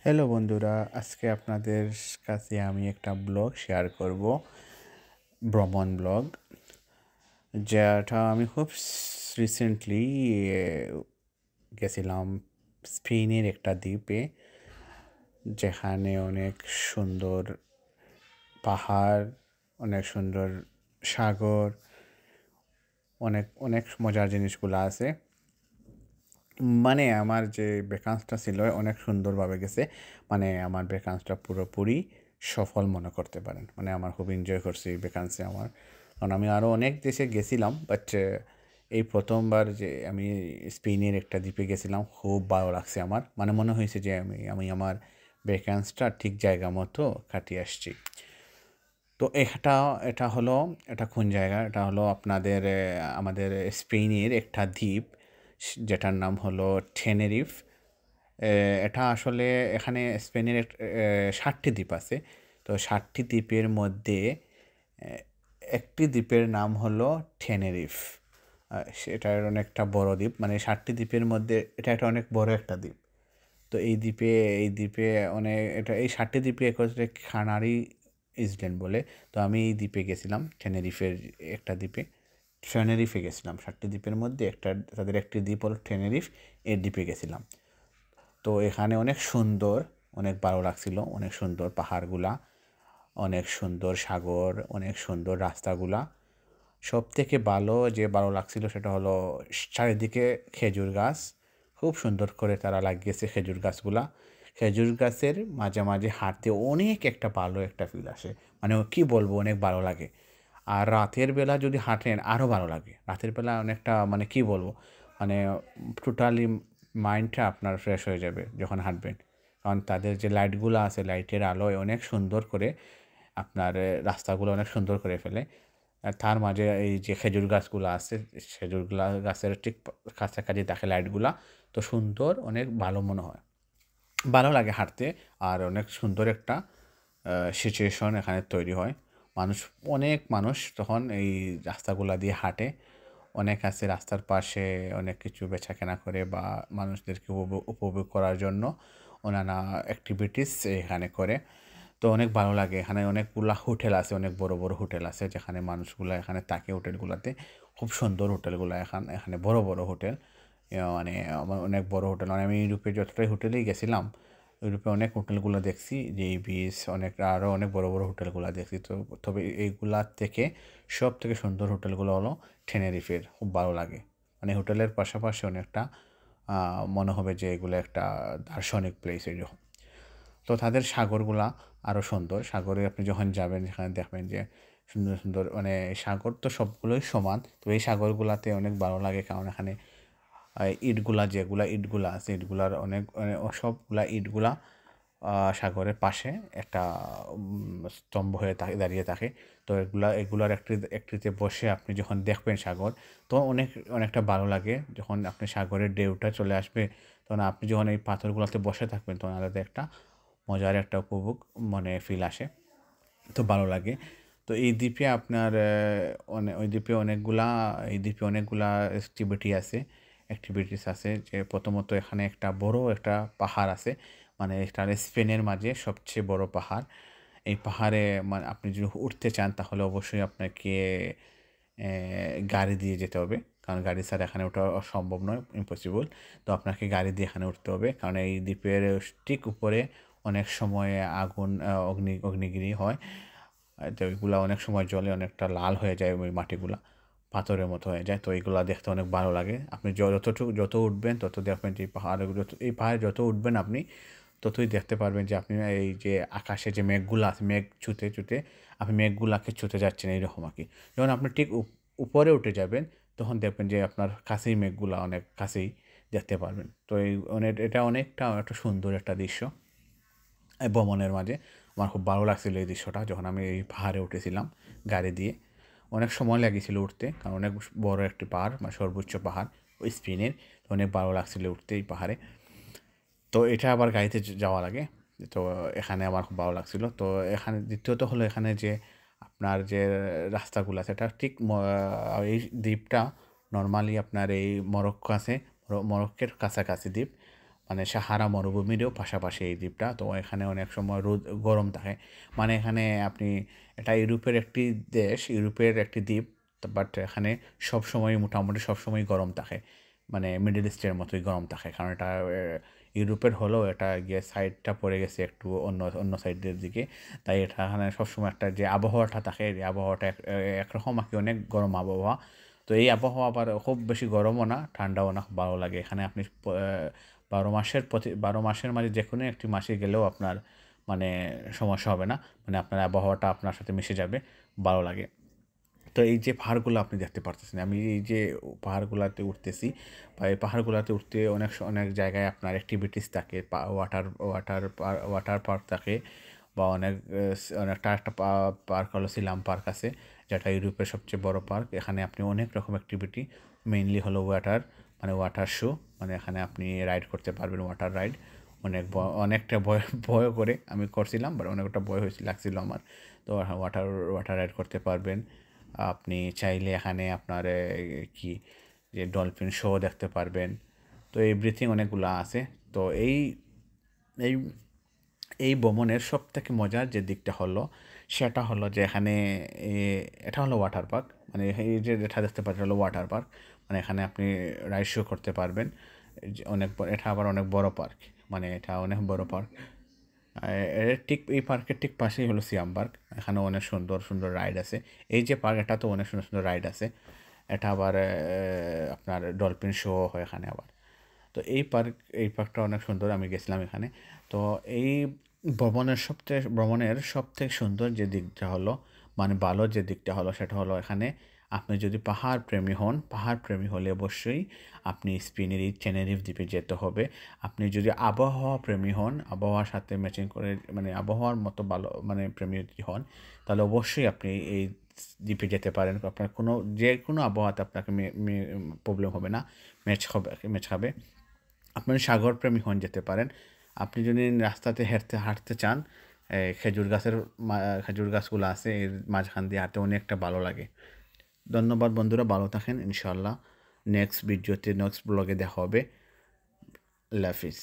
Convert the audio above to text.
Hello বন্ধুরা, আজকে আপনাদের কাছে আমি একটা ব্লগ শেয়ার করব, ভ্রমণ ব্লগ, যেটা আমি খুব রিসেন্টলি গেছিলাম স্পেনের একটা দ্বীপে, যেখানে অনেক সুন্দর পাহাড়, অনেক সুন্দর সাগর, অনেক অনেক মজার জিনিসগুলো আছে। মানে আমার যে ভ্যাকেন্সটা ছিল অনেক সুন্দরভাবে গেছে। মানে আমার ভ্যাকেন্সটা পুরোপুরি সফল মনে করতে পারেন। মানে আমার খুব এনজয় করছি এই ভ্যাকেন্সে আমার। কারণ আমি আরও অনেক দেশে গেছিলাম, বাট এই প্রথমবার যে আমি স্পেনের একটা দ্বীপে গেছিলাম, খুব ভালো লাগছে আমার। মানে মনে হয়েছে যে আমি আমার ভ্যাকেন্সটা ঠিক জায়গা মতো কাটিয়ে আসছি। তো এটা কোন জায়গা? এটা হলো আপনাদের আমাদের স্পেনের একটা দ্বীপ, যেটার নাম হলো টেনেরিফ। এটা আসলে এখানে স্পেনের ৭টি দ্বীপ আছে। তো ৭টি দ্বীপের মধ্যে একটি দ্বীপের নাম হলো টেনেরিফ। সেটার অনেকটা বড় দ্বীপ, মানে ৭টি দ্বীপের মধ্যে এটা একটা অনেক বড় একটা দ্বীপ। তো এই দ্বীপে এই ৭টি দ্বীপে একত্রে কানারি আইল্যান্ড বলে। তো আমি এই দ্বীপে গেছিলাম, টেনেরিফের একটা দ্বীপে। টেনেরিফে গেছিলাম ৭টি দ্বীপের মধ্যে তাদের একটি দ্বীপ হলো টেনেরিফ। এর দ্বীপে গেছিলাম। তো এখানে অনেক সুন্দর, অনেক ভালো লাগছিল। অনেক সুন্দর পাহাড়গুলা, অনেক সুন্দর সাগর, অনেক সুন্দর রাস্তাগুলা। সবথেকে ভালো লাগছিল সেটা হলো চারিদিকে খেজুর গাছ। খুব সুন্দর করে তারা লাগিয়েছে খেজুর গাছগুলা। খেজুর গাছের মাঝে মাঝে হাঁটতে অনেক একটা ভালো একটা ফিল আসে। মানে কি বলবো, অনেক ভালো লাগে। আর রাতের বেলা যদি হাঁটেন আরও ভালো লাগে। রাতের বেলা অনেকটা, মানে কি বলবো, মানে টোটালি মাইন্ডটা আপনার ফ্রেশ হয়ে যাবে যখন হাঁটবেন। কারণ তাদের যে লাইটগুলো আছে, লাইটের আলোয় অনেক সুন্দর করে আপনার রাস্তাগুলো অনেক সুন্দর করে ফেলে। আর তার মাঝে এই যে খেজুর গাছগুলো আছে, গাছের ঠিক কাছাকাছি থাকে লাইটগুলা। তো সুন্দর, অনেক ভালো মনে হয়, ভালো লাগে হাঁটতে। আর অনেক সুন্দর একটা সিচুয়েশন এখানে তৈরি হয়। মানুষ অনেক মানুষ তখন এই রাস্তাগুলা দিয়ে হাঁটে। অনেক আছে রাস্তার পাশে অনেক কিছু বেচাকেনা করে, বা মানুষদেরকে উপভোগ করার জন্য নানা অ্যাক্টিভিটিস এখানে করে। তো অনেক ভালো লাগে। এখানে অনেকগুলা হোটেল আছে, অনেক বড় বড় হোটেল আছে, যেখানে মানুষগুলা এখানে থাকে হোটেলগুলাতে। খুব সুন্দর হোটেলগুলা, এখানে বড় বড় হোটেল। মানে আমার অনেক বড় হোটেল, মানে আমি ইউরোপে যতটাই হোটেলেই গেছিলাম, ইউরোপে অনেক হোটেলগুলো দেখছি, যে বিচ, অনেক আরও অনেক বড় বড় হোটেলগুলো দেখছি। তো তবে এইগুলার থেকে সব থেকে সুন্দর হোটেলগুলো হলো টেনেরিফের। খুব ভালো লাগে। মানে হোটেলের পাশাপাশি অনেকটা মনে হবে যে এগুলো একটা দার্শনিক প্লেস এরকম। তো তাদের সাগরগুলা আরও সুন্দর। সাগরে আপনি যখন যাবেন, সেখানে দেখবেন যে সুন্দর সুন্দর, মানে সাগর তো সবগুলোই সমান। তো এই সাগরগুলাতে অনেক ভালো লাগে, কারণ এখানে ইটগুলা আছে, ইটগুলার সবগুলা ইটগুলা সাগরের পাশে একটা স্তম্ভ হয়ে দাঁড়িয়ে থাকে। তো এগুলার একটিতে বসে আপনি যখন দেখবেন সাগর, তো অনেকটা ভালো লাগে। যখন আপনি সাগরের ঢেউটা চলে আসবে, তখন আপনি যখন এই পাথরগুলোতে বসে থাকবেন, তখন আলাদা একটা মজার একটা উপভোগ, মানে ফিল আসে। তো ভালো লাগে। তো এই দ্বীপে আপনার এই দ্বীপে অনেকগুলা অ্যাক্টিভিটিস আছে। যে প্রথমত এখানে একটা বড় একটা পাহাড় আছে। মানে এটা স্পেনের মাঝে সবচেয়ে বড় পাহাড়। এই পাহাড়ে মানে আপনি যদি উঠতে চান, তাহলে অবশ্যই আপনাকে গাড়ি দিয়ে যেতে হবে। কারণ গাড়ি ছাড়া এখানে ওঠা সম্ভব নয়, ইম্পসিবল। তো আপনাকে গাড়ি দিয়ে এখানে উঠতে হবে, কারণ এই দ্বীপের ঠিক উপরে অনেক সময় আগুন, অগ্নিগিরি হয়। তো ওইগুলা অনেক সময় জ্বলে অনেকটা লাল হয়ে যায়, ওই মাটিগুলা পাথরের মতো হয়ে যায়। তো এইগুলা দেখতে অনেক ভালো লাগে। আপনি যত উঠবেন, তত দেখবেন যে এই পাহাড়ে যত উঠবেন আপনি, ততই দেখতে পারবেন যে আপনি এই যে আকাশে যে মেঘগুলো আছে, মেঘ ছুঁতে ছুঁতে আপনি মেঘগুলাকে ছুঁতে যাচ্ছেন, এইরকম আর কি। যখন আপনি ঠিক উপরে উঠে যাবেন, তখন দেখবেন যে আপনার কাছেই মেঘগুলা অনেক কাছেই দেখতে পারবেন। তো এটা অনেকটা একটা সুন্দর একটা দৃশ্য এই ভ্রমণের মাঝে। আমার খুব ভালো লাগছিল এই দৃশ্যটা, যখন আমি এই পাহাড়ে উঠেছিলাম গাড়ি দিয়ে। অনেক সময় লেগেছিল উঠতে, কারণ অনেক বড় একটি পাহাড়, মানে সর্বোচ্চ পাহাড় ওই স্পেনের। অনেক ভালো লাগছিল উঠতে এই পাহাড়ে। তো এটা আবার গাড়িতে যাওয়া লাগে। তো এখানে আমার খুব ভালো লাগছিল। তো এখানে দ্বিতীয়ত হলো, এখানে যে আপনার যে রাস্তাগুলো আছে, এটা ঠিক এই দ্বীপটা নর্মালি আপনার এই মরক্কো আছে, মরক্কোর কাছাকাছি দ্বীপ। মানে সাহারা মরুভূমিরও পাশাপাশি এই দ্বীপটা। তো এখানে অনেক সময় রোদ গরম থাকে, মানে এখানে আপনি, এটা ইউরোপের একটি দেশ, ইউরোপের একটি দ্বীপ, বাট এখানে সবসময় মোটামুটি সবসময় গরম থাকে, মানে মিডল ইস্টের মতোই গরম থাকে, কারণ এটা ইউরোপের হলেও এটা গিয়ে সাইডটা পড়ে গেছে একটু অন্য অন্য সাইডের দিকে, তাই এটা এখানে সবসময় একটা যে আবহাওয়াটা থাকে, এই আবহাওয়াটা একরকম আর কি, অনেক গরম আবহাওয়া। তো এই আবহাওয়া আবার খুব বেশি গরমও না, ঠান্ডাও না, ভালো লাগে এখানে। আপনি 12 মাসের মাঝে যে কোনো একটি মাসে গেলেও আপনার মানে সমস্যা হবে না, মানে আপনার আবহাওয়াটা আপনার সাথে মিশে যাবে, ভালো লাগে। তো এই যে পাহাড়গুলো আপনি দেখতে পারতেছেন, আমি এই যে পাহাড়গুলোতে উঠতেছি, বা এই পাহাড়গুলোতে উঠতে অনেক অনেক জায়গায় আপনার অ্যাক্টিভিটিস থাকে, ওয়াটার পার্ক থাকে, বা অনেকটা একটা পার্ক হলো সিলাম পার্ক আছে, যেটা ইউরোপের সবচেয়ে বড় পার্ক। এখানে আপনি অনেক রকম অ্যাক্টিভিটি, মেইনলি হলো মানে ওয়াটার শো, মানে এখানে আপনি রাইড করতে পারবেন, ওয়াটার রাইড। অনেকটা ভয় করে আমি করছিলাম, বাট অনেকটা ভয় লাগছিল আমার। তো ওয়াটার রাইড করতে পারবেন। আপনি চাইলে এখানে আপনার কি যে ডলফিন শো দেখতে পারবেন। তো এভরিথিং অনেকগুলো আছে। তো এই এই ভ্রমণের সবথেকে মজার যে দিকটা হলো, সেটা হলো যে এখানে এটা হলো ওয়াটার পার্ক, মানে এই যে যেটা দেখতে পাচ্ছেন হলো ওয়াটার পার্ক, মানে এখানে আপনি রাইড শো করতে পারবেন। এটা আবার অনেক বড় পার্ক, মানে এটা অনেক বড় পার্ক। এর ঠিক এই পার্কের ঠিক পাশেই হলো সিয়াম পার্ক, এখানে অনেক সুন্দর সুন্দর রাইড আছে। এই যে পার্ক, এটা তো অনেক সুন্দর সুন্দর রাইড আছে। এটা আবার আপনার ডলফিন শো হয় এখানে আবার। তো এই পার্কটা অনেক সুন্দর, আমি গেছিলাম এখানে। তো এই ভ্রমণের সবথেকে সুন্দর যে দিকটা হলো, মানে ভালো যে দিকটা হলো, সেটা হলো এখানে আপনি যদি পাহাড় প্রেমী হলে অবশ্যই আপনি টেনেরিফ দ্বীপে যেতে হবে। আপনি যদি আবহাওয়া প্রেমী হন, আবহাওয়ার সাথে ম্যাচিং করে, মানে আবহাওয়ার মতো ভালো মানে প্রেমী যদি হন, তাহলে অবশ্যই আপনি এই দ্বীপে যেতে পারেন। আপনার যে কোনো আবহাওয়াতে আপনাকে প্রবলেম হবে না, ম্যাচ খাবে। আপনি সাগরপ্রেমী হন, যেতে পারেন। আপনি যদি রাস্তাতে হাঁটতে চান, খেজুর গাছগুলো আছে, এর মাঝখান দিয়ে হাঁটতে অনেকটা ভালো লাগে। ধন্যবাদ বন্ধুরা, ভালো থাকেন। ইনশাআল্লাহ নেক্সট ব্লগে দেখা হবে। আল্লাহ হাফিজ।